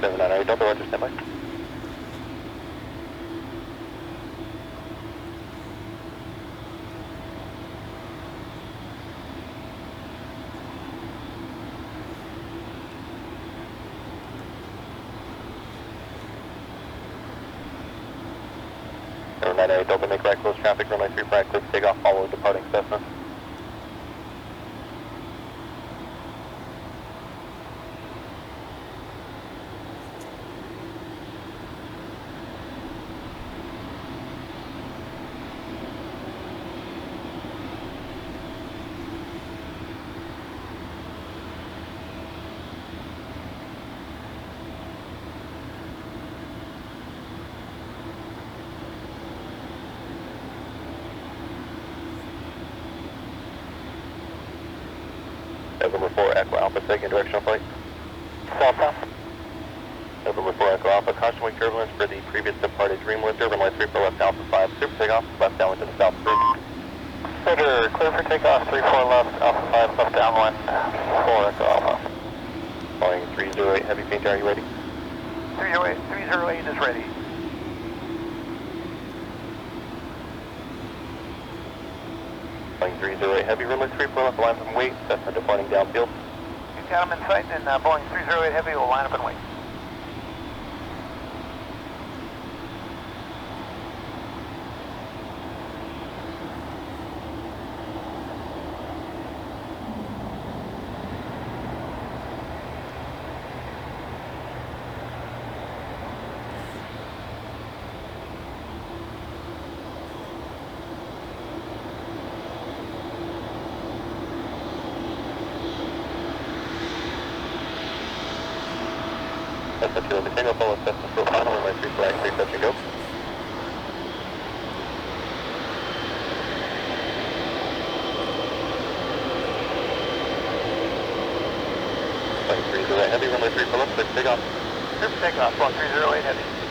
798, Delta Roger, standby. Delta, make right close traffic, runway 3 right, clear for takeoff, follow departing Cessna. November 4 Echo Alpha, taking directional flight. Southbound. November 4 Echo Alpha, caution wake turbulence for the previous departed Dreamlifter, runway 3 for left Alpha 5, clear for takeoff, left downwind to the south 3. Roger, clear for takeoff, 3 4 left, Alpha 5, left downwind, 4 Echo Alpha. Boeing 308, heavy painter, are you ready? 308 is ready. Boeing 308, heavy runway 3 for left, line from wait, Cessna departing downfield. You've got them in sight, and Boeing 308 Heavy will line up and wait. Cessna 2 in the tango, follow Cessna for final, runway 3 flag, 3 touch and go. Boeing 308 heavy, runway 3 for left, clear for takeoff. Clear for takeoff, Boeing 308 Heavy.